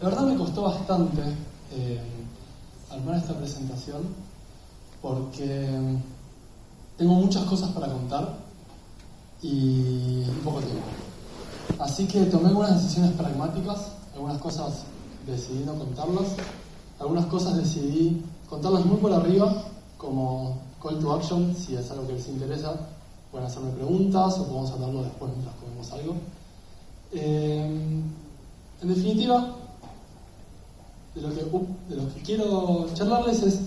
La verdad me costó bastante armar esta presentación porque tengo muchas cosas para contar y poco tiempo. Así que tomé algunas decisiones pragmáticas, algunas cosas decidí no contarlas, algunas cosas decidí contarlas muy por arriba, como call to action, si es algo que les interesa, pueden hacerme preguntas o podemos hablarlo después mientras comemos algo. En definitiva, de lo que quiero charlarles es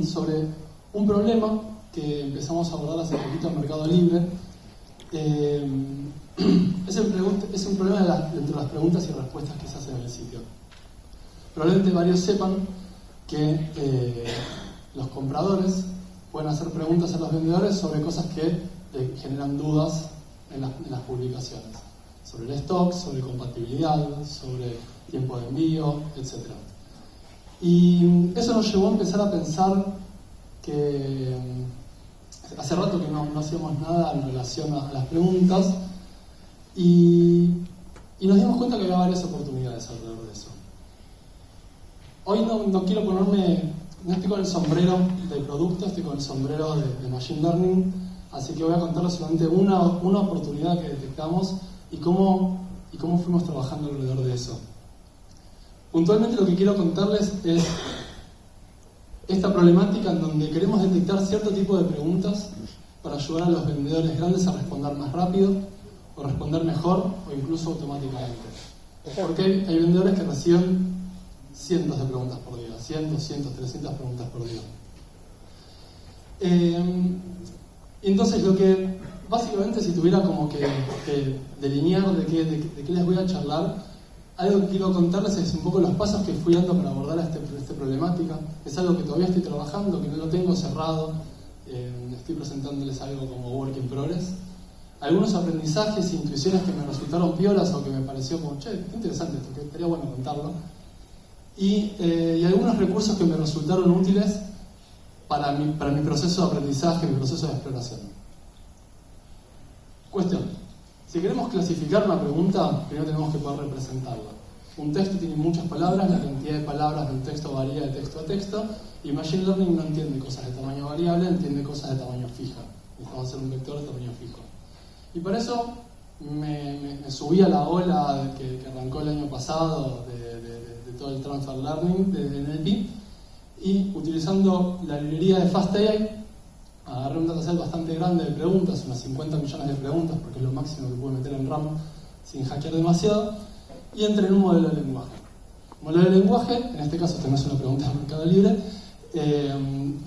sobre un problema que empezamos a abordar hace poquito en Mercado Libre. Es un problema entre las preguntas y respuestas que se hacen en el sitio. Probablemente varios sepan que los compradores pueden hacer preguntas a los vendedores sobre cosas que generan dudas en las publicaciones. Sobre el stock, sobre compatibilidad, sobre tiempo de envío, etc. Y eso nos llevó a empezar a pensar que hace rato que no hacíamos nada en relación a las preguntas y nos dimos cuenta que había varias oportunidades alrededor de eso. Hoy no quiero ponerme, no estoy con el sombrero de producto, estoy con el sombrero de Machine Learning, así que voy a contarles solamente una oportunidad que detectamos y cómo fuimos trabajando alrededor de eso. Puntualmente lo que quiero contarles es esta problemática en donde queremos detectar cierto tipo de preguntas para ayudar a los vendedores grandes a responder más rápido, o responder mejor, o incluso automáticamente. Porque hay vendedores que reciben cientos de preguntas por día, 100, 200, 300 preguntas por día. Entonces básicamente si tuviera como que delinear de qué les voy a charlar, algo que quiero contarles es un poco los pasos que fui dando para abordar esta problemática. Es algo que todavía estoy trabajando, que no lo tengo cerrado, estoy presentándoles algo como work in progress. Algunos aprendizajes e intuiciones que me resultaron piolas o que me pareció como, che, qué interesante esto, que estaría bueno contarlo. Y algunos recursos que me resultaron útiles para mi proceso de aprendizaje, mi proceso de exploración. Cuestión: si queremos clasificar una pregunta, primero tenemos que poder representarla. Un texto tiene muchas palabras, la cantidad de palabras del texto varía de texto a texto, y Machine Learning no entiende cosas de tamaño variable, entiende cosas de tamaño fija. Necesitamos hacer un vector de tamaño fijo. Y para eso me subí a la ola que arrancó el año pasado de todo el Transfer Learning de NLP, y utilizando la librería de FastAI, agarré un dataset bastante grande de preguntas, unas 50 millones de preguntas, porque es lo máximo que puedo meter en RAM sin hackear demasiado, y entré en un modelo de lenguaje. Un modelo de lenguaje, en este caso esta no es una pregunta de Mercado Libre,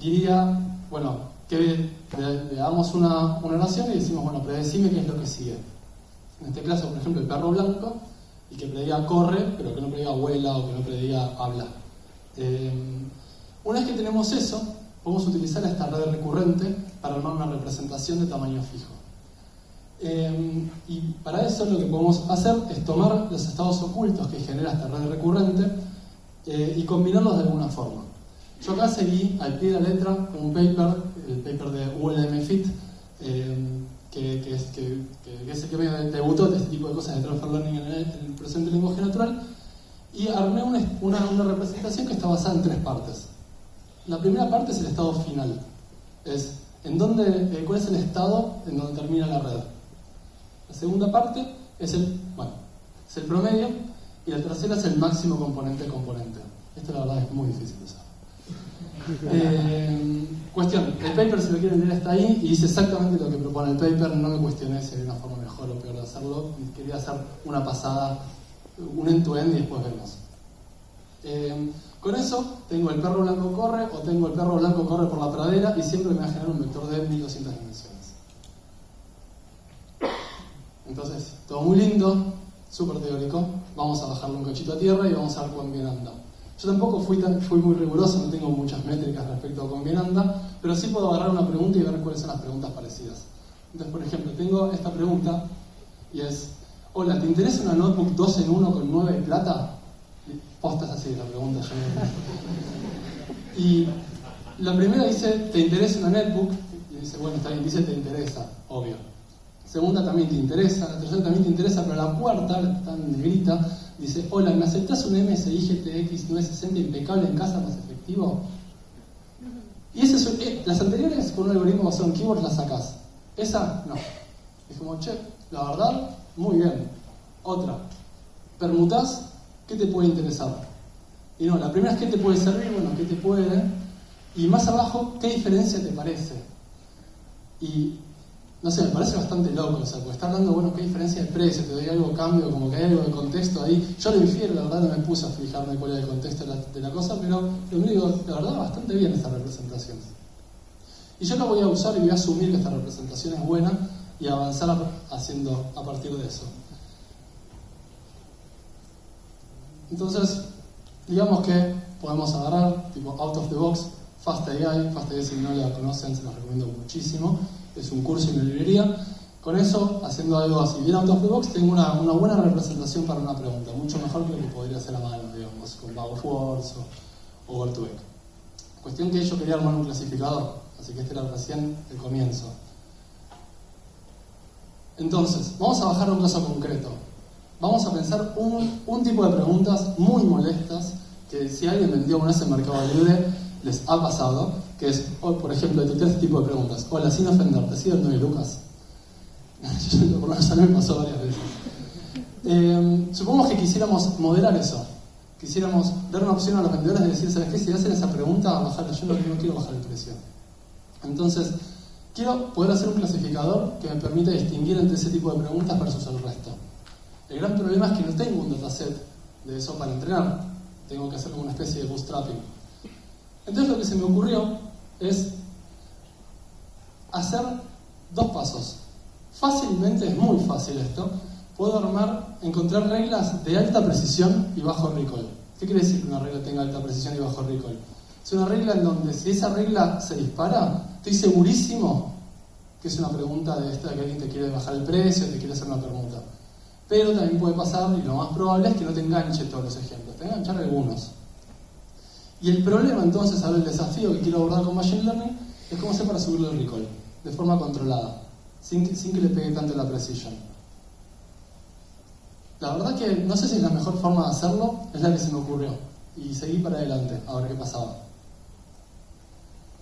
diría, bueno, que le damos una oración y decimos, bueno, predecime qué es lo que sigue. En este caso, por ejemplo, el perro blanco, y que prediga corre, pero que no prediga vuela o que no prediga habla. Una vez que tenemos eso, podemos utilizar esta red recurrente para armar una representación de tamaño fijo. Y para eso lo que podemos hacer es tomar los estados ocultos que genera esta red recurrente y combinarlos de alguna forma. Yo acá seguí al pie de la letra un paper, el paper de ULMFit, que es el que me debutó de este tipo de cosas de Transfer Learning en el presente del lenguaje natural, y armé una representación que está basada en 3 partes. La primera parte es el estado final, es cuál es el estado en donde termina la red. La segunda parte es el promedio, y la tercera es el máximo componente-componente. Esto la verdad es muy difícil de usar. Cuestión: el paper, si lo quieren leer, está ahí y dice exactamente lo que propone el paper. No me cuestioné si hay una forma mejor o peor de hacerlo, quería hacer una pasada, un end-to-end, y después vemos. Con eso tengo el perro blanco corre, o tengo el perro blanco corre por la pradera, y siempre me va a generar un vector de 1200 dimensiones. Entonces, todo muy lindo, súper teórico. Vamos a bajarlo un cachito a tierra y vamos a ver cuán bien anda. Yo tampoco fui muy riguroso, no tengo muchas métricas respecto a cuán bien anda, pero sí puedo agarrar una pregunta y ver cuáles son las preguntas parecidas. Entonces, por ejemplo, tengo esta pregunta y es: hola, ¿te interesa una notebook 2 en 1 con 9 de plata? Postas así la pregunta. Y la primera dice: ¿te interesa una netbook? Y dice, bueno, está bien, dice te interesa, obvio. Segunda, también te interesa. La tercera, también te interesa, pero la cuarta, está en negrita, dice, hola, ¿me aceptás un MSI GTX 960 impecable en casa más efectivo? Y las anteriores con un algoritmo basado en keywords las sacás. Esa, no. Dijimos, che, la verdad, muy bien. Otra, permutás, ¿qué te puede interesar? Y no, la primera es qué te puede servir, bueno, qué te puede. Y más abajo, ¿qué diferencia te parece? Y, no sé, me parece bastante loco, o sea, porque está hablando, bueno, qué diferencia de precio, te doy algo cambio, como que hay algo de contexto ahí. Yo lo infiero, la verdad no me puse a fijarme cuál era el contexto de la cosa, pero lo digo, la verdad, bastante bien esta representación. Y yo la voy a usar y voy a asumir que esta representación es buena y avanzar haciendo a partir de eso. Entonces, digamos que podemos agarrar, tipo out of the box, FastAI. FastAI, si no la conocen, se los recomiendo muchísimo. Es un curso y una librería. Con eso, haciendo algo así bien out of the box, tengo una buena representación para una pregunta, mucho mejor que lo que podría hacer a mano, digamos, con Bag of Words o Word2Vec. Cuestión que yo quería armar un clasificador, así que este era recién el comienzo. Entonces, vamos a bajar a un caso concreto. Vamos a pensar un tipo de preguntas muy molestas que si alguien vendió una vez en Mercado Libre les ha pasado, que es, por ejemplo, este tipo de preguntas. Hola, sin ofender, ¿te sigue el 9 Lucas? Por lo menos a mí me pasó varias veces. Supongamos que quisiéramos moderar eso. Quisiéramos dar una opción a los vendedores de decir, ¿sabes qué? Si hacen esa pregunta, yo no quiero bajar el precio. Entonces, quiero poder hacer un clasificador que me permita distinguir entre ese tipo de preguntas versus el resto. El gran problema es que no tengo un dataset de eso para entrenar. Tengo que hacer como una especie de bootstrapping. Entonces lo que se me ocurrió es hacer dos pasos. Fácilmente, es muy fácil esto, puedo encontrar reglas de alta precisión y bajo recall. ¿Qué quiere decir que una regla tenga alta precisión y bajo recall? Es una regla en donde si esa regla se dispara, estoy segurísimo que es una pregunta de esta, que alguien te quiere bajar el precio, te quiere hacer una permuta. Pero también puede pasar, y lo más probable es que no te enganche todos los ejemplos, te enganchar algunos. Y el problema entonces, ahora el desafío que quiero abordar con Machine Learning, es cómo hacer para subirle el recall, de forma controlada, sin que le pegue tanto la precision. La verdad que no sé si es la mejor forma de hacerlo, es la que se me ocurrió. Y seguí para adelante, a ver qué pasaba.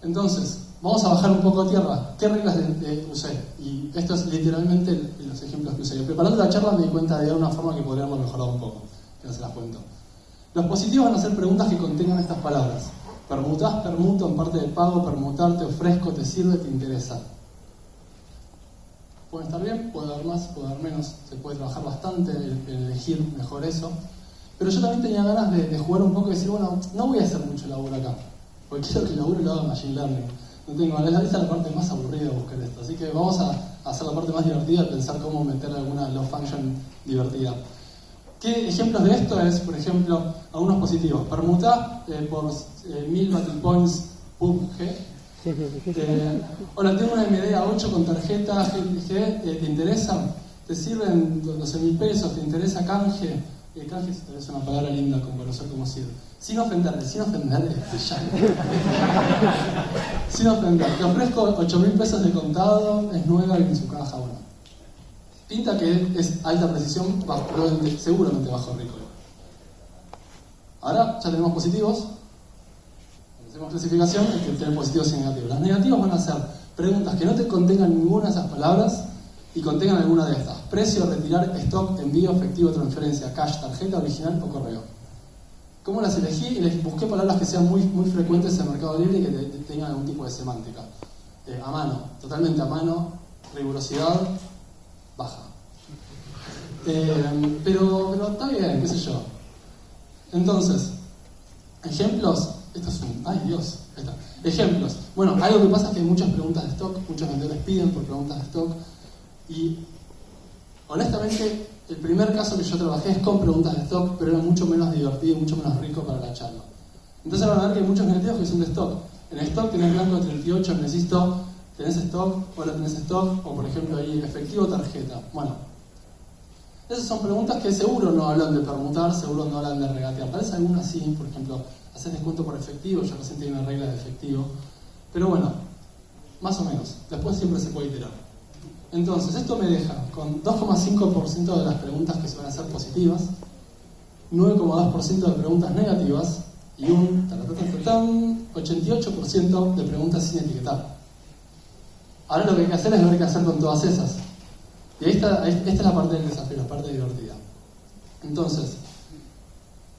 Entonces, vamos a bajar un poco a tierra. ¿Qué reglas usé? Y esto es literalmente los ejemplos que usé. Preparando la charla me di cuenta de una forma que podríamos mejorar un poco, que no se las cuento. Los positivos van a ser preguntas que contengan estas palabras. Permutás, permuto, en parte de pago, permutar, te ofrezco, te sirve, te interesa. Puede estar bien, puede dar más, puede dar menos, se puede trabajar bastante en elegir mejor eso. Pero yo también tenía ganas de jugar un poco y decir, bueno, no voy a hacer mucho laburo acá, porque quiero que el laburo lo haga Machine Learning. No tengo, esa es la parte más aburrida de buscar esto, así que vamos a hacer la parte más divertida, de pensar cómo meter alguna low function divertida. ¿Qué ejemplos de esto es, por ejemplo, algunos positivos? Permutar por 1000 battle points PUBG. Hola, tengo una MD A8 con tarjeta GTG, ¿te interesa? ¿Te sirven 12.000 pesos? ¿Te interesa canje? Canje es una palabra linda con conocer cómo sirve. Sin ofender, ya. Sin ofender, te ofrezco 8.000 pesos de contado, es nueva y en su caja, bueno. Pinta que es alta precisión, seguramente bajo recall. Ahora ya tenemos positivos. Hacemos clasificación y que tienen positivos y negativos. Los negativos van a ser preguntas que no te contengan ninguna de esas palabras y contengan alguna de estas. Precio, retirar, stock, envío, efectivo, transferencia, cash, tarjeta, original o correo. ¿Cómo las elegí? Y les busqué palabras que sean muy frecuentes en el Mercado Libre y que tengan algún tipo de semántica. A mano, totalmente a mano, rigurosidad baja. Pero está bien, qué sé yo. Entonces, ejemplos. Esto es un... ¡Ay, Dios! Ahí está. Ejemplos. Bueno, algo que pasa es que hay muchas preguntas de stock, muchos vendedores piden por preguntas de stock. Y, honestamente, el primer caso que yo trabajé es con preguntas de stock, pero era mucho menos divertido y mucho menos rico para la charla. Entonces van a ver que hay muchos negativos que son de stock. En stock tenés blanco 38, necesito, tenés stock, hola, tenés stock, o por ejemplo ahí, efectivo, tarjeta. Bueno, esas son preguntas que seguro no hablan de permutar, seguro no hablan de regatear. Parece algunas sí, por ejemplo, hacer descuento por efectivo, yo recién tengo una regla de efectivo. Pero bueno, más o menos. Después siempre se puede iterar. Entonces, esto me deja con 2,5% de las preguntas que se van a hacer positivas, 9,2% de preguntas negativas y un 88% de preguntas sin etiquetar. Ahora lo que hay que hacer es ver qué hacer con todas esas. Y esta es la parte del desafío, la parte divertida. Entonces,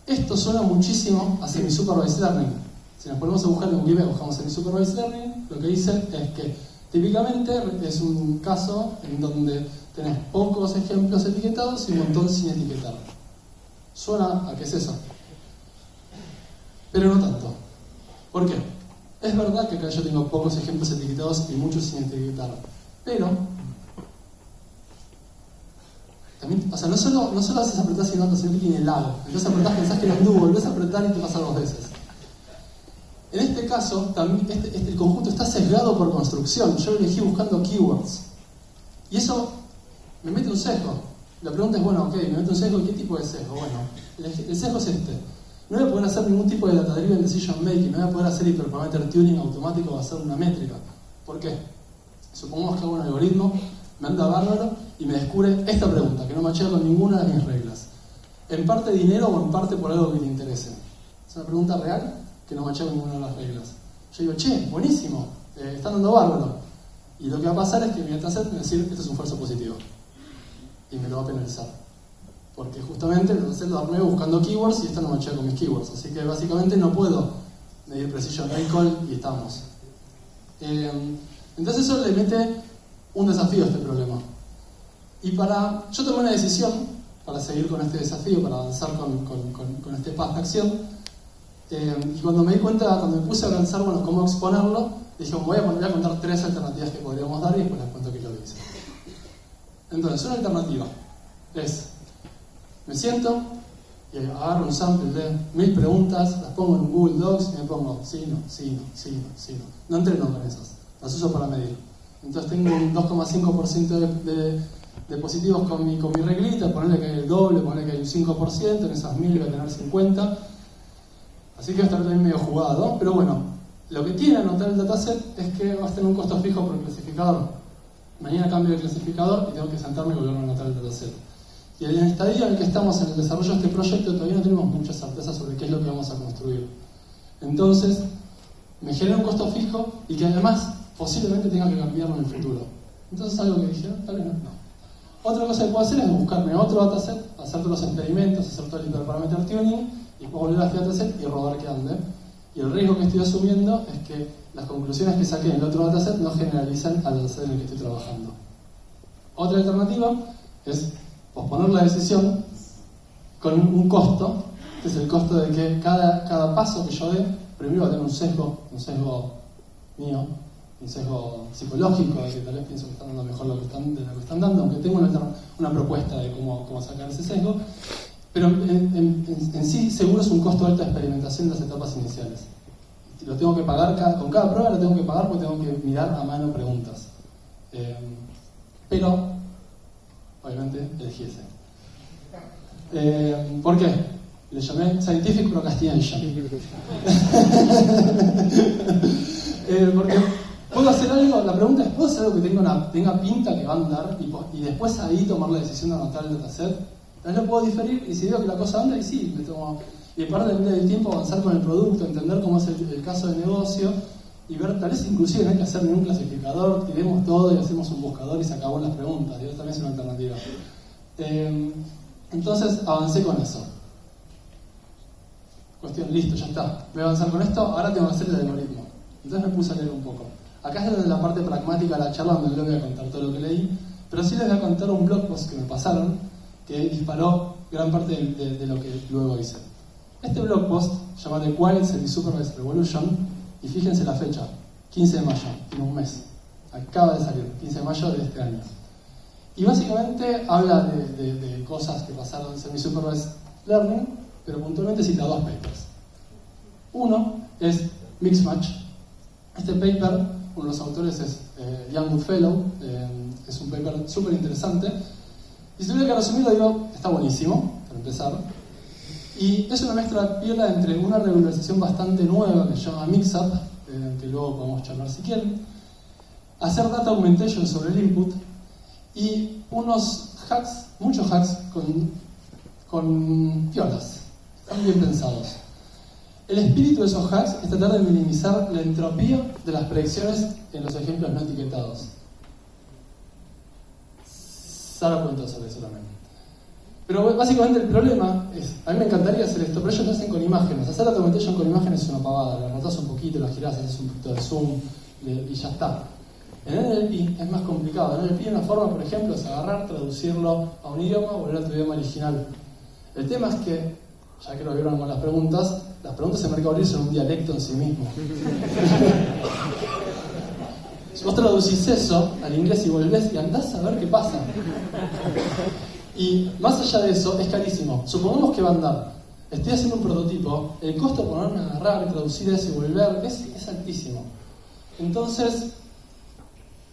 esto suena muchísimo a Semi-Supervised Learning. Si nos ponemos a buscar en Wikipedia, buscamos Semi-Supervised Learning, lo que dice es que típicamente es un caso en donde tenés pocos ejemplos etiquetados y un montón sin etiquetar. Suena a qué es eso. Pero no tanto. ¿Por qué? Es verdad que acá yo tengo pocos ejemplos etiquetados y muchos sin etiquetar. Pero también, o sea, no solo haces apretar sin nota, sino que tiene lag. Entonces apretás, pensás que no anduvo, volvés a apretar y te pasa 2 veces. En este caso, también el conjunto está sesgado por construcción. Yo lo elegí buscando keywords. Y eso me mete un sesgo. La pregunta es, bueno, ok, me mete un sesgo, ¿qué tipo de sesgo? Bueno, el sesgo es este. No voy a poder hacer ningún tipo de data-driven decision making, no voy a poder hacer hyperparameter tuning automático o hacer una métrica. ¿Por qué? Supongamos que hago un algoritmo, me anda bárbaro y me descubre esta pregunta, que no machea con ninguna de mis reglas. ¿En parte dinero o en parte por algo que te interese? Es una pregunta real que no machea con ninguna de las reglas. Yo digo, che, buenísimo, está andando bárbaro. Y lo que va a pasar es que mi dataset me va a decir, esto es un falso positivo. Y me lo va a penalizar. Porque justamente el dataset lo armé buscando keywords y esto no machea con mis keywords. Así que básicamente no puedo medir precision recall y estamos. Entonces eso le mete un desafío a este problema. Y yo tomé una decisión para seguir con este desafío, para avanzar con este path de acción. Y cuando me di cuenta, cuando me puse a pensar, bueno, cómo exponerlo, dije, voy a contar 3 alternativas que podríamos dar y después les cuento qué es lo que hice. Entonces, una alternativa es, me siento y agarro un sample de 1000 preguntas, las pongo en Google Docs y me pongo sí, no. No entreno con esas, las uso para medir. Entonces tengo un 2,5% de positivos con mi reglita, ponerle que hay el doble, ponerle que hay un 5%, en esas 1000 voy a tener 50. Así que va a estar también medio jugado, pero bueno, lo que tiene anotar el dataset es que va a tener un costo fijo por clasificador. Mañana cambio de clasificador y tengo que sentarme y volver a anotar el dataset. Y en el estadio en el que estamos en el desarrollo de este proyecto todavía no tenemos mucha certeza sobre qué es lo que vamos a construir. Entonces, me genera un costo fijo y que además posiblemente tenga que cambiarlo en el futuro. Entonces algo que dije, tal vez no. Otra cosa que puedo hacer es buscarme otro dataset, hacer todos los experimentos, hacer todo el hyperparameter tuning y después volver a este dataset y rodar que ande. Y el riesgo que estoy asumiendo es que las conclusiones que saqué en el otro dataset no generalicen al dataset en el que estoy trabajando. Otra alternativa es posponer la decisión con un costo, que es el costo de que cada paso que yo dé, primero va a tener un sesgo mío, un sesgo psicológico, de que tal vez pienso que están dando mejor de lo que están dando, aunque tengo una propuesta de cómo sacar ese sesgo, pero en sí seguro es un costo alto de experimentación de las etapas iniciales. Lo tengo que pagar, con cada prueba lo tengo que pagar porque tengo que mirar a mano preguntas. Pero, obviamente, elegí ese. ¿Por qué? Le llamé Scientific Procrastination. Porque ¿puedo hacer algo? La pregunta es, ¿puedo hacer algo que tenga pinta que va a andar y después ahí tomar la decisión de anotar el dataset? Entonces lo puedo diferir y si veo que la cosa anda y sí, me tomo... Y para del tiempo avanzar con el producto, entender cómo es el caso de negocio y ver, tal vez inclusive no hay que hacer ningún clasificador, tiremos todo y hacemos un buscador y se acabó las preguntas. Y eso también es una alternativa. Entonces avancé con eso. Cuestión, listo, ya está. Voy a avanzar con esto, ahora tengo que hacer el algoritmo. Entonces me puse a leer un poco. Acá es desde la parte pragmática de la charla donde no les voy a contar todo lo que leí, pero sí les voy a contar un blog post que me pasaron que disparó gran parte de lo que luego hice. Este blog post se llama The Quiet Semi-Supervised Revolution y fíjense la fecha, 15 de mayo, en un mes. Acaba de salir, 15 de mayo de este año. Y básicamente habla de cosas que pasaron en Semi-Supervised Learning, pero puntualmente cita 2 papers. Uno es Mixed Match. Este paper, uno de los autores es Young Goodfellow, es un paper súper interesante. Y si tuviera que resumirlo, digo, está buenísimo, para empezar. Y es una mezcla piola entre una regularización bastante nueva que se llama Mixup, que luego podemos charlar si quieren, hacer data augmentation sobre el input y unos hacks, muchos hacks con piolas. bien pensados. El espíritu de esos hacks es tratar de minimizar la entropía de las predicciones en los ejemplos no etiquetados. Ahora cuento sobre eso también. Pero básicamente el problema es, a mí me encantaría hacer esto, pero ellos lo hacen con imágenes. Hacer la documentation con imágenes es una pavada, la rotás un poquito, la girás, haces un poquito de zoom y ya está. En NLP es más complicado. En NLP una forma, por ejemplo, es agarrar, traducirlo a un idioma, volver a tu idioma original. El tema es que, ya que lo vieron con las preguntas en Mercado Libre son un dialecto en sí mismo. Si vos traducís eso al inglés y volvés y andás a ver qué pasa. Y más allá de eso, es carísimo. Supongamos que va a andar. Estoy haciendo un prototipo. El costo de ponerme a agarrar, traducir eso y volver es altísimo. Entonces,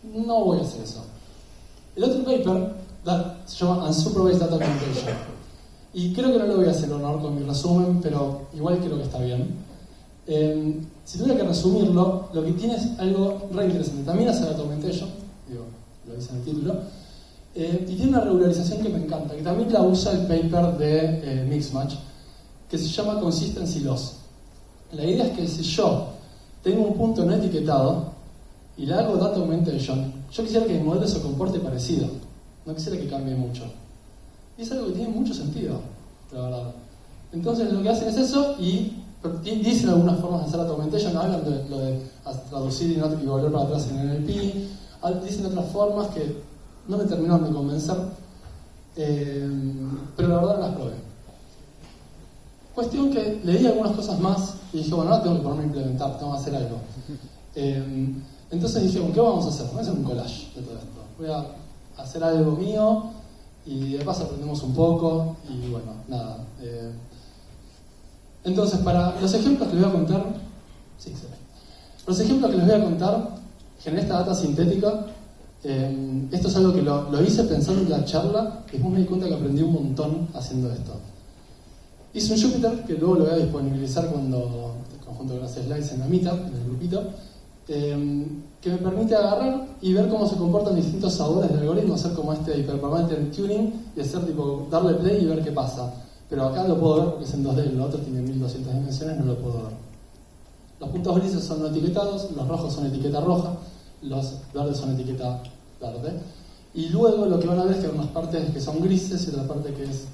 no voy a hacer eso. El otro paper se llama Unsupervised Data Documentation. Y creo que no le voy a hacer honor con mi resumen, pero igual creo que está bien. Si tuviera que resumirlo, lo que tiene es algo re interesante. También hace Data Documentation, lo dice en el título. Y tiene una regularización que me encanta, que también la usa el paper de Mixmatch, que se llama Consistency Loss. La idea es que si yo tengo un punto no etiquetado y le hago Data Augmentation, yo quisiera que mi modelo se comporte parecido, no quisiera que cambie mucho. Y es algo que tiene mucho sentido, la verdad. Entonces lo que hacen es eso y dicen algunas formas de hacer Data Augmentation, hablan de lo de traducir y volver para atrás en NLP, dicen otras formas que no me terminaron de convencer, pero la verdad no las probé. Cuestión que leí algunas cosas más y dije, bueno, ahora tengo que ponerme a implementar, tengo que hacer algo. Entonces dije, bueno, ¿qué vamos a hacer? Voy a hacer un collage de todo esto. Voy a hacer algo mío y de paso aprendemos un poco y bueno, nada. Entonces, para los ejemplos que les voy a contar, sí, se ve. Los ejemplos que les voy a contar, generé esta data sintética. Esto es algo que lo hice pensando en la charla y después me di cuenta que aprendí un montón haciendo esto. Hice un Jupyter que luego lo voy a disponibilizar junto con las slides en la Meetup, en el grupito, que me permite agarrar y ver cómo se comportan distintos sabores del algoritmo, hacer como este hyperparameter tuning y hacer tipo darle play y ver qué pasa. Pero acá lo puedo ver porque es en 2D, el otro tiene 1200 dimensiones, no lo puedo ver. Los puntos grises son no etiquetados, los rojos son etiqueta roja, los verdes son etiqueta verde. Y luego lo que van a ver es que hay unas partes que son grises y otra parte que es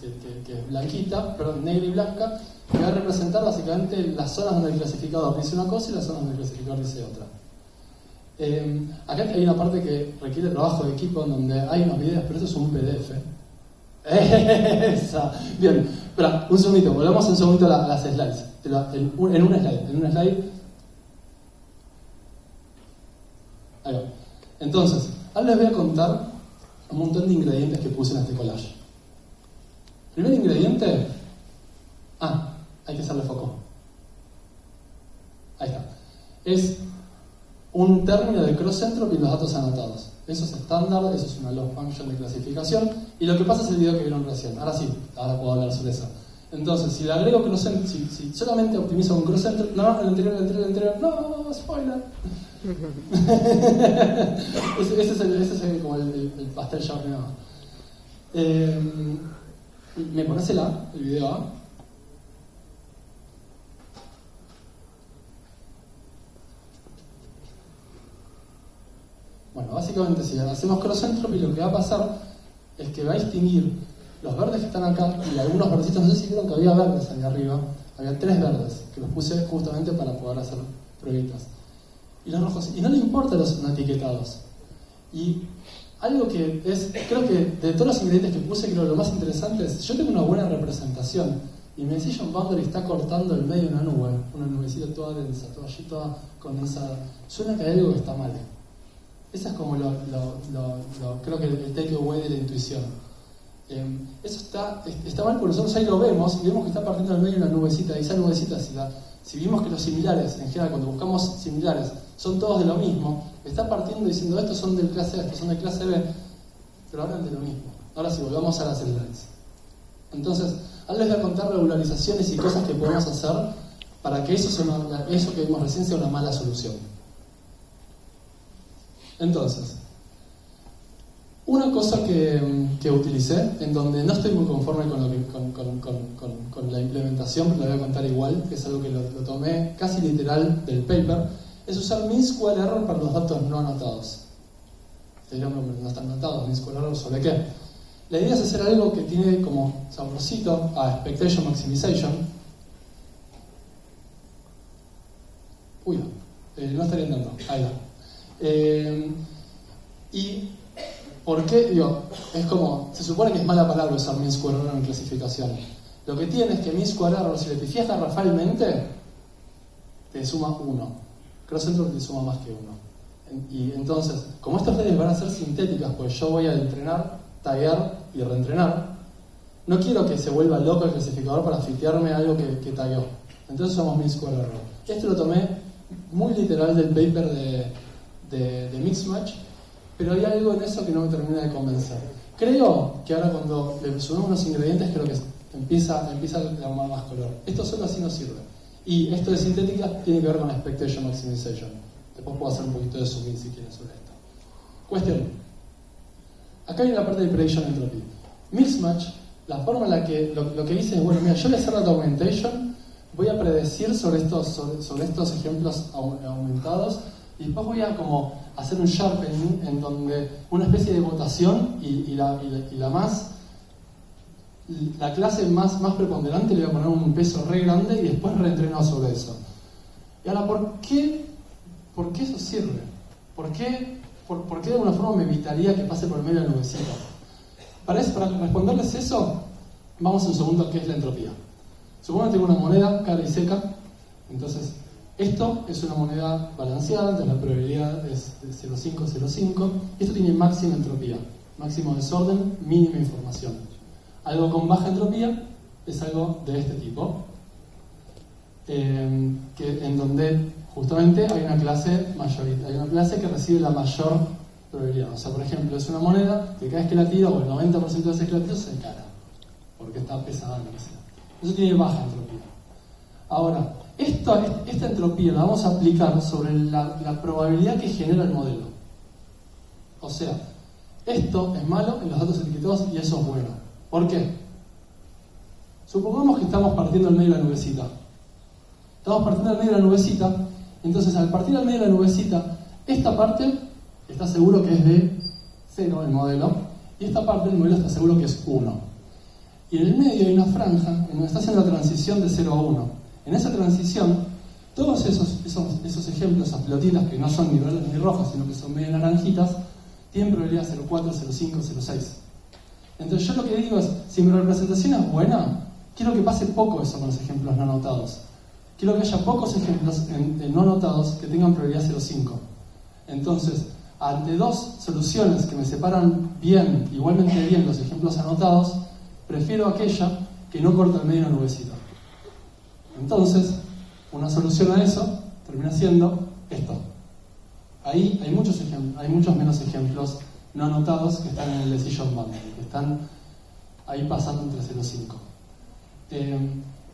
blanquita, perdón, negra y blanca, que va a representar básicamente las zonas donde el clasificador dice una cosa y las zonas donde el clasificador dice otra. Acá hay una parte que requiere trabajo de equipo en donde hay unos videos, pero esto es un PDF. ¡Esa! Bien, espera, un segundito, volvamos un segundito a las slides. En un slide. Ahí va. Entonces, ahora les voy a contar un montón de ingredientes que puse en este collage. Primer ingrediente. Hay que hacerle foco. Ahí está. Es un término de cross entropy en los datos anotados. Eso es estándar, eso es una loss function de clasificación. Y lo que pasa es el video que vieron recién. Ahora sí, ahora puedo hablar sobre eso. Entonces, si le agrego cross entropy, si solamente optimizo con cross entropy, no, el anterior, no, spoiler. ese es como el pastel ya ordenado. ¿Me pones el video A? Bueno, básicamente si hacemos cross entropy lo que va a pasar es que va a distinguir los verdes que están acá y algunos verdecitos. No sé si vieron que había verdes ahí arriba, había 3 verdes que los puse justamente para poder hacer pruebitas. Y los rojos, y no le importan los no etiquetados. Y algo que es, creo que de todos los ingredientes que puse, creo que lo más interesante es, yo tengo una buena representación y mi decision boundary está cortando el medio de una nube, una nubecita toda densa, toda allí, toda condensada. Suena que hay algo que está mal. Esa es como creo que el takeaway de la intuición. Eso está mal porque nosotros ahí lo vemos y vemos que está partiendo del medio de una nubecita, y esa nubecita, si vimos que los similares, en general cuando buscamos similares, son todos de lo mismo, está partiendo diciendo estos son del clase A, estos son de clase B, pero hablan de lo mismo. Ahora sí, volvamos a las slides. Entonces, ahora les voy a contar regularizaciones y cosas que podemos hacer para que eso que vimos recién sea una mala solución. Entonces, Una cosa que utilicé, en donde no estoy muy conforme con la implementación, pero la voy a contar igual, que es algo que lo tomé casi literal del paper, es usar mean square error para los datos no anotados. Te dirán, no están anotados, mean square error, ¿sobre qué? La idea es hacer algo que tiene como sabrosito a expectation maximization. Uy, no estaría andando, ahí va. Y ¿por qué? Digo, es como, se supone que es mala palabra usar mean square error en clasificación. Lo que tiene es que mean square error, si le pifias garrafalmente, te suma 1. Cross entropy te suma más que 1. Y entonces, como estas redes van a ser sintéticas, pues yo voy a entrenar, taguear y reentrenar, no quiero que se vuelva loco el clasificador para fitearme algo que tagueó. Entonces usamos mean square error. Esto lo tomé muy literal del paper de Mixmatch, pero hay algo en eso que no me termina de convencer. Creo que ahora cuando le sumamos los ingredientes, creo que empieza a tomar más color. Esto solo así no sirve. Y esto de sintética tiene que ver con expectation maximization. Después puedo hacer un poquito de zoom in si quieren sobre esto. Cuestión. Acá hay la parte de prediction entropy. Mixmatch, la forma en la que lo que dice es, bueno, mira, yo voy a hacer la augmentation, voy a predecir sobre estos ejemplos aumentados, y después voy a como hacer un sharpening en donde una especie de votación y la clase más preponderante le voy a poner un peso re grande y después reentreno sobre eso. Y ahora, ¿por qué eso sirve? ¿Por qué de alguna forma me evitaría que pase por medio de la nubecita? Para responderles eso, vamos a un segundo a qué es la entropía. Supongo que tengo una moneda cara y seca, entonces esto es una moneda balanceada, entonces la probabilidad es de 0,5, y esto tiene máxima entropía, máximo desorden, mínima información. Algo con baja entropía es algo de este tipo, en donde justamente hay una clase mayoritaria, hay una clase que recibe la mayor probabilidad. O sea, por ejemplo, es una moneda que cada vez que la tiro, o el 90% de veces que la tiro, se encara, porque está pesada, lo que sea. Eso tiene baja entropía. Ahora, esta entropía la vamos a aplicar sobre la probabilidad que genera el modelo. O sea, esto es malo en los datos etiquetados y eso es bueno. ¿Por qué? Supongamos que estamos partiendo al medio de la nubecita. Estamos partiendo al medio de la nubecita, entonces al partir al medio de la nubecita, esta parte está seguro que es de 0 el modelo, y esta parte el modelo está seguro que es 1. Y en el medio hay una franja en donde está haciendo la transición de 0 a 1. En esa transición, todos esos ejemplos, esas pelotitas que no son ni verdes ni rojas, sino que son medio naranjitas, tienen probabilidad 0,4, 0,5, 0,6. Entonces yo lo que digo es, si mi representación es buena, quiero que pase poco eso con los ejemplos no anotados. Quiero que haya pocos ejemplos no anotados que tengan probabilidad 0,5. Entonces, ante dos soluciones que me separan bien, igualmente bien los ejemplos anotados, prefiero aquella que no corta el medio de la nubecita. Entonces, una solución a eso termina siendo esto. Ahí hay muchos menos ejemplos no anotados que están en el decision boundary, que están ahí pasando entre 0 y 5.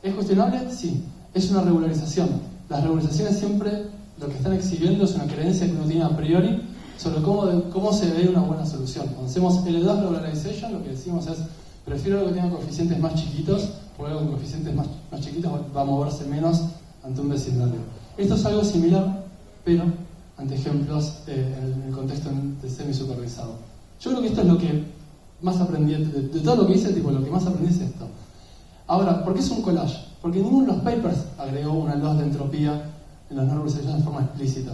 ¿Es cuestionable? Sí. Es una regularización. Las regularizaciones siempre lo que están exhibiendo es una creencia que uno tiene a priori sobre cómo se ve una buena solución. Cuando hacemos L2 regularization, lo que decimos es, prefiero algo que tenga coeficientes más chiquitos, porque algo con coeficientes más chiquitos va a moverse menos ante un vecindario. Esto es algo similar, pero ante ejemplos en el contexto de semi-supervisado. Yo creo que esto es lo que más aprendí, de todo lo que hice, lo que más aprendí es esto. Ahora, ¿por qué es un collage? Porque ninguno de los papers agregó una loss de entropía en las no regularizaciones de forma explícita.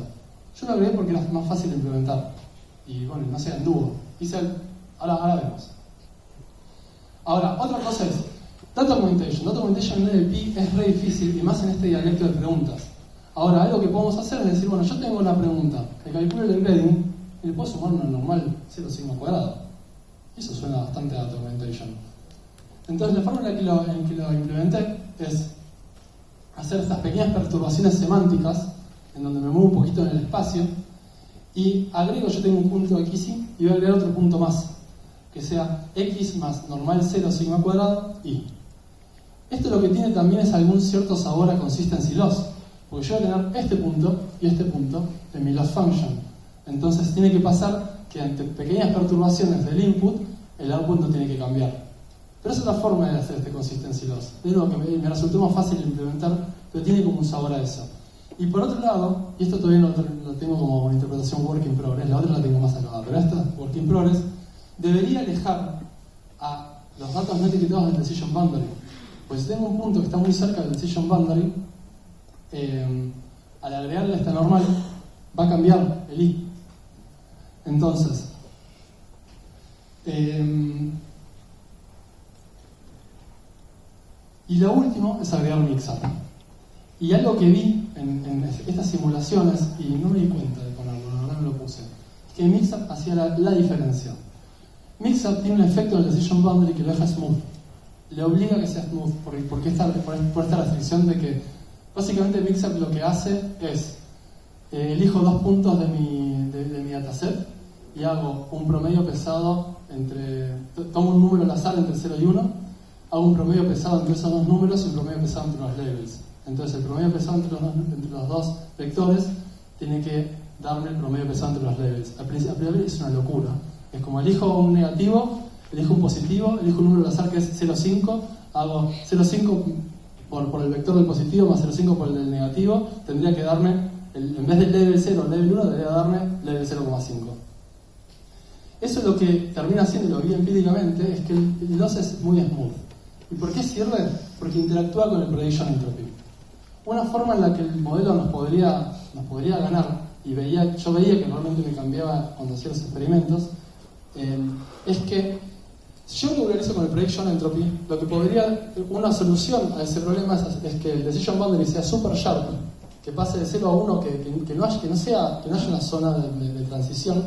Yo lo agregué porque era más fácil de implementar. Y bueno, no sé, anduvo. Ahora vemos. Ahora, otra cosa es, Data Augmentation. Data Augmentation en NLP es re difícil, y más en este dialecto de preguntas. Ahora, algo que podemos hacer es decir, bueno, yo tengo una pregunta, le calculo el embedding y le puedo sumar una normal 0 sigma cuadrado. Eso suena bastante a Data Augmentation. Entonces, la forma en que lo implementé es hacer estas pequeñas perturbaciones semánticas, en donde me muevo un poquito en el espacio, y agrego, yo tengo un punto x y voy a agregar otro punto más, que sea x más normal 0 sigma cuadrado y. Esto lo que tiene también es algún cierto sabor a consistency loss, porque yo voy a tener este punto y este punto de mi loss function. Entonces tiene que pasar que ante pequeñas perturbaciones del input, el output no tiene que cambiar. Pero es otra forma de hacer este consistency loss. De nuevo, que me resultó más fácil de implementar, pero tiene como un sabor a eso. Y por otro lado, y esto todavía lo tengo como una interpretación work in progress, la otra la tengo más acabada, pero esta, work in progress, debería alejar a los datos no etiquetados del decision boundary. Pues si tengo un punto que está muy cerca del decision boundary, al agregarle esta normal, va a cambiar el i. Entonces, y lo último es agregar mixup. Y algo que vi en estas simulaciones, y no me di cuenta de ponerlo, la verdad no lo puse, es que mixup hacía la diferencia. Mixup tiene un efecto en el decision boundary que lo deja smooth. Le obliga a que sea smooth, por esta restricción de que básicamente mixup lo que hace es elijo 2 puntos de mi dataset y hago un promedio pesado tomo un número al azar entre 0 y 1, hago un promedio pesado entre esos 2 números y un promedio pesado entre los labels. Entonces el promedio pesado entre los 2 vectores tiene que darme el promedio pesado entre los labels. Al principio es una locura. Es como elijo un negativo, elijo un positivo, elijo un número al azar que es 0,5, hago 0,5 por el vector del positivo más 0,5 por el del negativo, tendría que darme, en vez del level 0 o level 1, debería darme level 0,5. Eso es lo que termina haciendo, lo vi empíricamente, es que el loss es muy smooth. ¿Y por qué sirve? Porque interactúa con el prediction entropy. Una forma en la que el modelo nos podría ganar, y yo veía que realmente me cambiaba cuando hacía los experimentos, es que si yo regularizo con el prediction entropy, una solución a ese problema es que el decision boundary sea super sharp, que pase de 0 a 1, que no haya una zona de transición,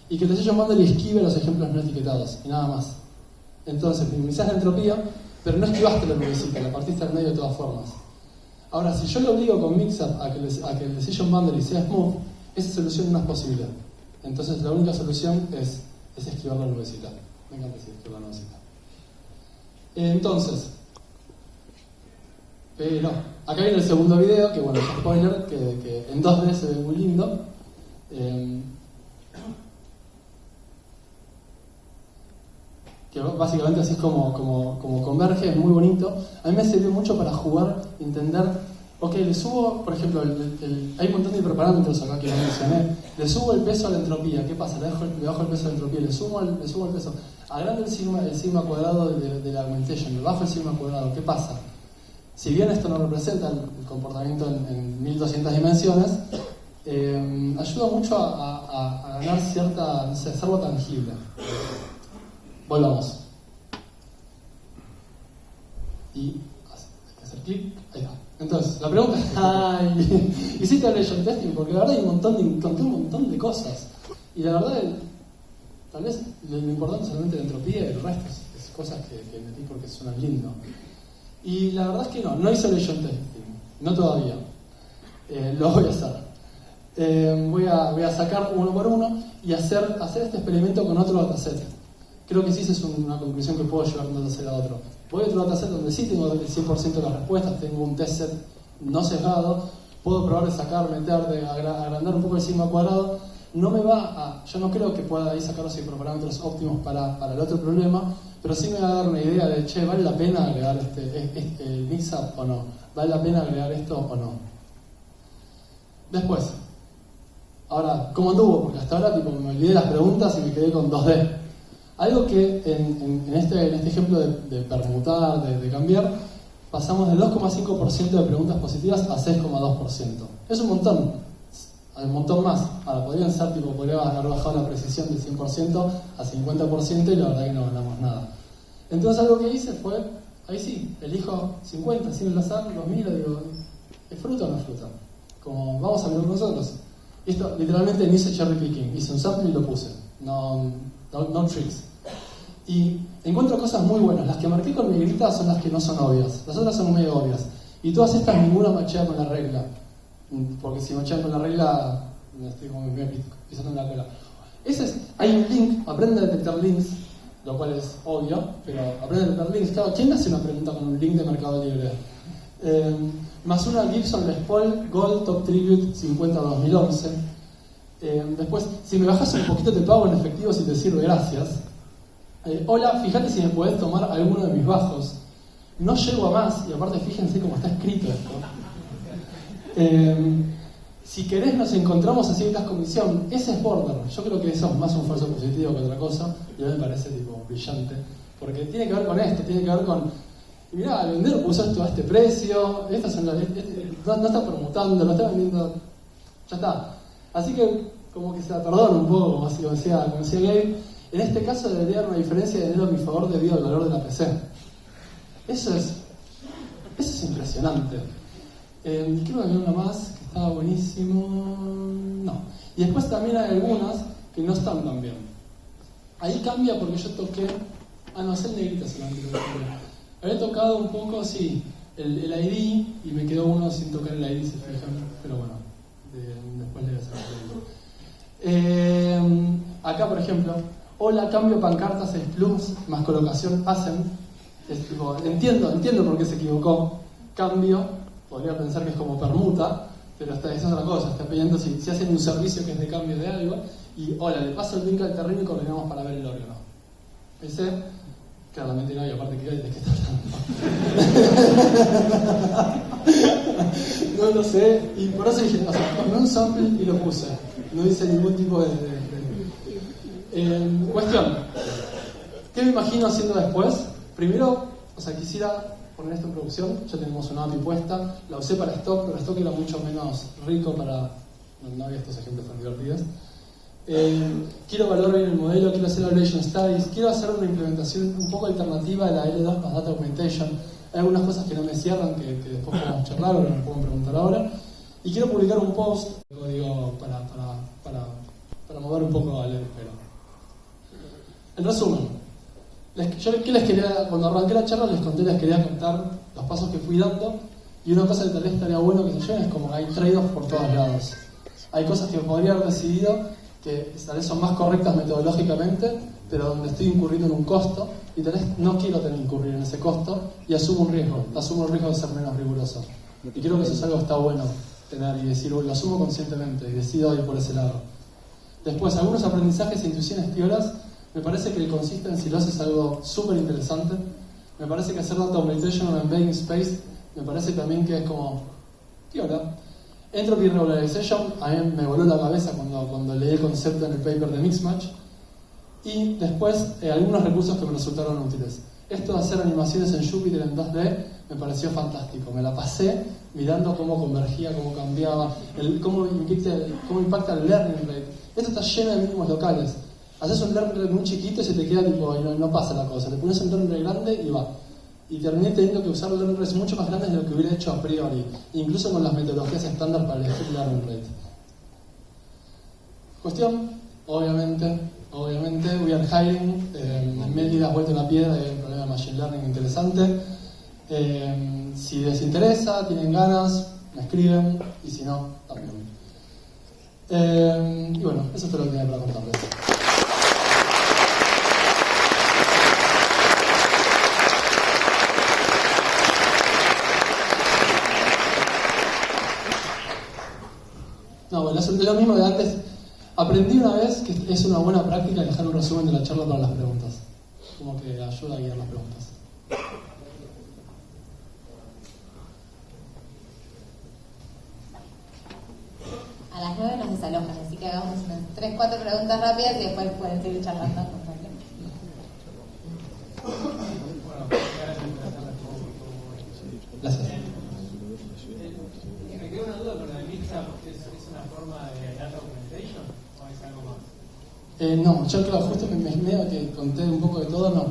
y que el decision boundary esquive los ejemplos no etiquetados, y nada más. Entonces, minimizás la entropía, pero no esquivaste la nubecita, la partiste al medio de todas formas. Ahora, si yo lo obligo con mixup a que el decision boundary sea smooth, esa solución no es posible. Entonces, la única solución es esquivar la nubecita. Me encanta decir esquivar la nubecita. Entonces, no. Acá viene el segundo video, que bueno, spoiler, que en 2D se ve muy lindo. Que básicamente así es como converge, es muy bonito. A mí me sirvió mucho para jugar, entender, ok, le subo, por ejemplo, hay un montón de hiperparámetros acá que no mencioné, le subo el peso a la entropía, ¿qué pasa? Le bajo el peso a la entropía, le subo el peso, agrando el sigma cuadrado de la augmentation, le bajo el sigma cuadrado, ¿qué pasa? Si bien esto no representa el comportamiento en 1200 dimensiones, ayuda mucho a ganar cierta, no sé, hacerlo tangible. Volvamos. Y hay que hacer clic, ahí está. Entonces, la pregunta es, ¿hiciste relation testing? Porque la verdad hay encontré un montón de cosas. Y la verdad, tal vez lo importante es solamente la entropía y el resto es cosas que metí porque suenan lindo. Y la verdad es que no hice relation testing, no todavía. Lo voy a hacer. Voy a sacar uno por uno y hacer este experimento con otro dataset. Creo que sí, esa es una conclusión que puedo llevar de un dataset a otro. Voy a otro dataset donde sí tengo el 100% de las respuestas, tengo un test set no sesgado, puedo probar de sacar, meter, de agrandar un poco el sigma cuadrado. Yo no creo que pueda ahí sacar los hiperparámetros óptimos para el otro problema, pero sí me va a dar una idea de, ¿vale la pena agregar el mix-up o no? ¿Vale la pena agregar esto o no? Después, ahora, ¿cómo anduvo? Porque hasta ahora me olvidé de las preguntas y me quedé con 2D. Algo que en este ejemplo de permutar, de cambiar, pasamos del 2,5% de preguntas positivas a 6,2%. Es un montón. Hay un montón más. Ahora, podría haber bajado la precisión del 100% a 50% y la verdad que no ganamos nada. Entonces algo que hice fue, ahí sí, elijo 50, sin el azar, los miro y digo, ¿es fruta o no es fruta? Como vamos a verlo nosotros. Y esto literalmente no hice cherry picking, hice un sample y lo puse. No tricks. Y encuentro cosas muy buenas. Las que marqué con negrita son las que no son obvias. Las otras son medio obvias. Y todas estas ninguna machea con la regla. Porque si machean con la regla, me estoy como pisando en la cola. Hay un link, aprende a detectar links, lo cual es obvio, pero aprende a detectar links. Claro, ¿quién hace una pregunta con un link de Mercado Libre? Más una Gibson Les Paul Gold Top Tribute 50-2011. Después, si me bajas un poquito te pago en efectivo si te sirve, gracias. Hola, fíjate si me podés tomar alguno de mis bajos. No llego a más, y aparte fíjense cómo está escrito esto. Si querés nos encontramos así en la comisión. Ese es border. Yo creo que eso es más un falso positivo que otra cosa, y a mí me parece tipo brillante, porque tiene que ver con esto, tiene que ver con, mirá, el vendedor puso esto a este precio, estas son no está permutando, lo está vendiendo, ya está. Así que como que se la perdona un poco, como decía Gabe. En este caso debería haber una diferencia de dinero a mi favor debido al valor de la PC. Eso es impresionante. Creo que había una más que estaba buenísimo. No. Y después también hay algunas que no están tan bien. Ahí cambia porque yo toqué. No, es el negrito solamente. Había tocado un poco, sí, el ID y me quedó uno sin tocar el ID, se fijan. Pero bueno, después le voy a hacer el pedido. Acá, por ejemplo, hola, cambio pancartas es plus más colocación hacen. Es tipo, entiendo por qué se equivocó. Cambio, podría pensar que es como permuta, pero esa es otra cosa. Está pidiendo si hacen un servicio que es de cambio de algo. Y hola, le paso el link al terreno y coordinamos para ver el órgano. Ese, claramente no, y aparte, ¿de qué está hablando? No lo sé, y por eso dije, tomé un sample y lo puse. No hice ningún tipo de cuestión. ¿Qué me imagino haciendo después? Primero, quisiera poner esto en producción. Ya tenemos una API puesta, la usé para stock, pero stock era mucho menos rico para... No había estos ejemplos tan divertidos. Quiero evaluar bien el modelo, quiero hacer evaluation studies, quiero hacer una implementación un poco alternativa de la L2 más Data Augmentation. Hay algunas cosas que no me cierran, que después podemos charlar o me pueden preguntar ahora. Y quiero publicar un post, digo, para mover un poco al espero. En resumen, ¿qué les quería? Cuando arranqué la charla les quería contar los pasos que fui dando, y una cosa que tal vez estaría bueno que se lleven es como que hay trade-offs por todos lados. Hay cosas que podría haber decidido que tal vez son más correctas metodológicamente, pero donde estoy incurriendo en un costo, y tal vez no quiero incurrir en ese costo, y asumo el riesgo de ser menos riguroso. Y creo que eso es algo que está bueno tener y decir, lo asumo conscientemente y decido ir por ese lado. Después, algunos aprendizajes e intuiciones piolas. Me parece que el consistency loss es algo súper interesante. Me parece que hacer data augmentation en embedding space me parece también que es como piola. Entropy regularization a mí me voló la cabeza cuando leí el concepto en el paper de Mixmatch. Y después algunos recursos que me resultaron útiles. Esto de hacer animaciones en Jupyter en 2D me pareció fantástico. Me la pasé mirando cómo convergía, cómo cambiaba, cómo impacta el learning rate. Esto está lleno de mínimos locales. Haces un learning rate muy chiquito y se te queda tipo, y no pasa la cosa. Le pones un learning rate grande y va. Y terminé teniendo que usar learning rates mucho más grandes de lo que hubiera hecho a priori, incluso con las metodologías estándar para elegir learning rate. Cuestión, obviamente, we are hiring. Meli das vuelta una piedra y hay un problema de machine learning interesante. Si les interesa, tienen ganas, me escriben, y si no, también. Y bueno, eso es todo lo que tenía para contarles. No, bueno, es lo mismo de antes. Aprendí una vez que es una buena práctica dejar un resumen de la charla para las preguntas. Como que ayuda a guiar las preguntas. A las 9 nos desalojan, así que hagamos unas 3-4 preguntas rápidas y después pueden seguir charlando. Gracias. Me queda una duda con la Mixup, ¿es una forma de data augmentation o es algo más? No, yo creo, justo medio que conté un poco de todo, no.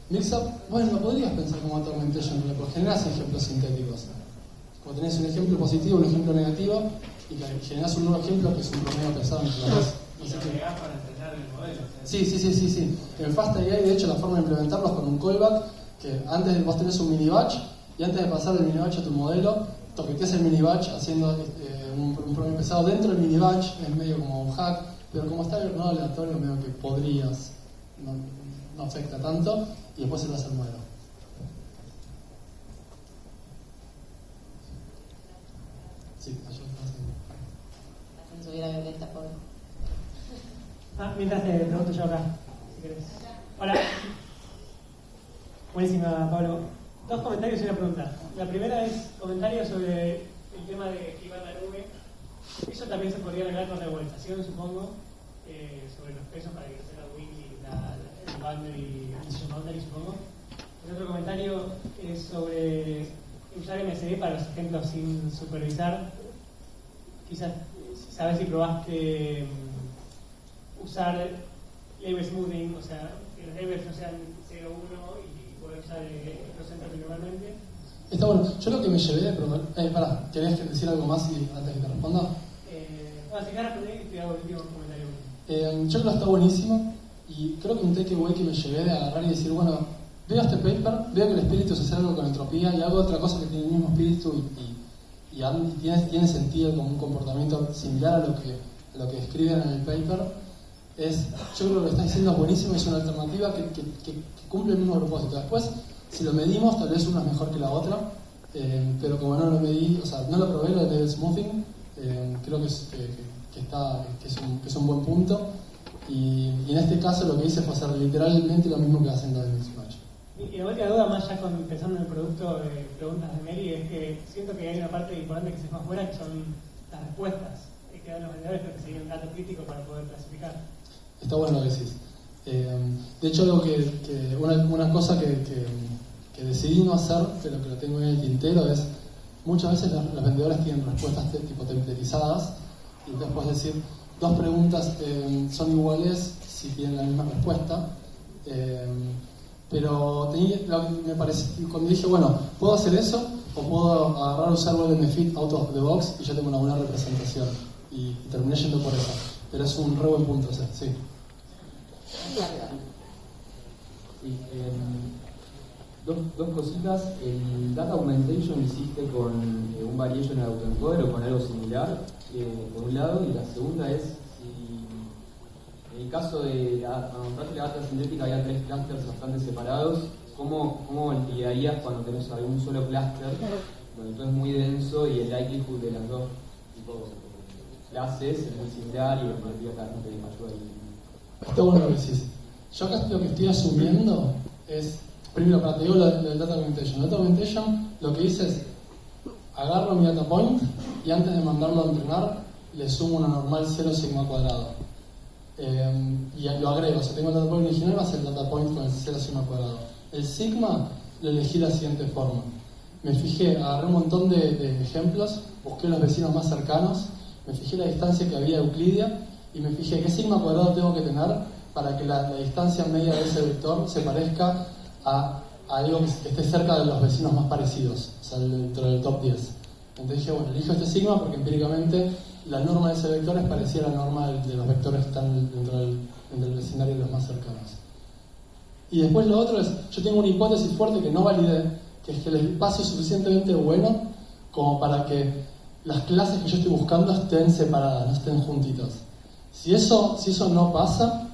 Mixup, bueno, lo podrías pensar como data augmentation, porque generas ejemplos sintéticos. Como tenés un ejemplo positivo, un ejemplo negativo, y generas un nuevo ejemplo que es un promedio pesado entre los dos. Y lo agregás para entrenar el modelo. Sí. En FastAI, de hecho, la forma de implementarlo es con un callback, que antes vos tenés un mini batch, y antes de pasar el mini batch a tu modelo, toqueteas el mini batch haciendo un promedio pesado dentro del mini batch, es medio como un hack, pero como está el nodo aleatorio, medio que podrías, no afecta tanto, y después se lo hace el modelo. Sí, Hacen subir a Violeta, pobre. Mientras te pregunto yo acá, si querés. Hola. Buenísima, Pablo. 2 comentarios y una pregunta. La primera es comentario sobre el tema de esquivar la nube. Eso también se podría arreglar con regularización, supongo, sobre los pesos para que sea la wing y el bundle y el decision boundary, supongo. El otro comentario es sobre usar MSD para los ejemplos sin supervisar. Quizás sabes si probaste usar label smoothing, o sea, que los labels no sean 0, 1 y poder usar los entropy normalmente. Está bueno. Yo lo que me llevé de probar... ¿querías decir algo más antes que te responda? Si querés responder, te hago el último comentario. Yo creo que está buenísimo y creo que un takeaway que me llevé de agarrar y decir, bueno, veo este paper, veo que el espíritu se hace algo con entropía y hago otra cosa que tiene el mismo espíritu y tiene sentido como un comportamiento similar a lo que escriben en el paper. Yo creo que lo que está diciendo es buenísimo, es una alternativa que cumple el mismo propósito. Después, si lo medimos, tal vez una es mejor que la otra, pero como no lo medí, o sea, no lo probé, lo de label smoothing, creo que es un buen punto. Y en este caso lo que hice fue hacer literalmente lo mismo que hacen los de Mixmatch. Y la última duda, más ya pensando en el producto de preguntas de Mary, es que siento que hay una parte importante que se fue afuera, que son las respuestas que dan los vendedores, pero que sería un dato crítico para poder clasificar. Está bueno lo que decís. De hecho, algo una cosa que decidí no hacer, pero que lo tengo en el tintero, es muchas veces los vendedores tienen respuestas tipo templatizadas y entonces puedes decir 2 preguntas son iguales si tienen la misma respuesta. Pero me parece, cuando dije, bueno, ¿puedo hacer eso? ¿O puedo agarrar usar WebMFit out of the box y ya tengo una buena representación? Y terminé yendo por eso. Pero es un re buen punto ese, sí. Sí, dos cositas. El data augmentation hiciste con un variation de autoencoder o con algo similar, por un lado, y la segunda es si en el caso de la data sintética había 3 clusters bastante separados, ¿cómo lidiarías cuando tenés un solo cluster donde todo es muy denso y el likelihood de las dos clases es muy similar y la probabilidad no te ayuda ahí? Está bueno lo que decís. Yo acá lo que estoy asumiendo es, primero, te digo lo del data augmentation. El data augmentation lo que hice es, agarro mi data point y antes de mandarlo a entrenar, le sumo una normal 0 sigma cuadrado. Y lo agrego, o sea, tengo el data point original, va a ser el data point con el 0 sigma cuadrado. El sigma lo elegí de la siguiente forma. Me fijé, agarré un montón de ejemplos, busqué los vecinos más cercanos, me fijé la distancia que había de Euclidia y me fijé qué sigma cuadrado tengo que tener para que la distancia media de ese vector se parezca a algo que esté cerca de los vecinos más parecidos, o sea, dentro del top 10. Entonces dije, bueno, elijo este sigma porque empíricamente la norma de ese vector es parecida a la norma de los vectores que están dentro del vecindario de los más cercanos. Y después lo otro es, yo tengo una hipótesis fuerte que no validé, que es que el espacio es suficientemente bueno como para que las clases que yo estoy buscando estén separadas, no estén juntitas. Si eso no pasa,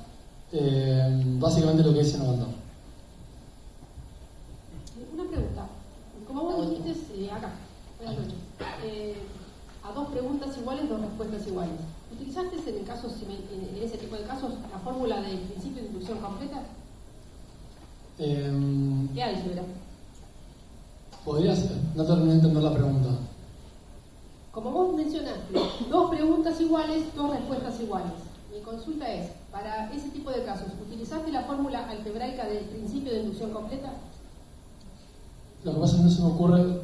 básicamente lo que hice no va a andar. Una pregunta. Como vos dijiste acá, buenas noches, a 2 preguntas iguales, 2 respuestas iguales. ¿Utilizaste en el caso, en ese tipo de casos, la fórmula del principio de inducción completa? ¿Qué álgebra? ¿Podrías? No terminé de entender la pregunta. Como vos mencionaste, 2 preguntas iguales, 2 respuestas iguales. Mi consulta es, para ese tipo de casos, ¿utilizaste la fórmula algebraica del principio de inducción completa? Lo que pasa es que no se me ocurre.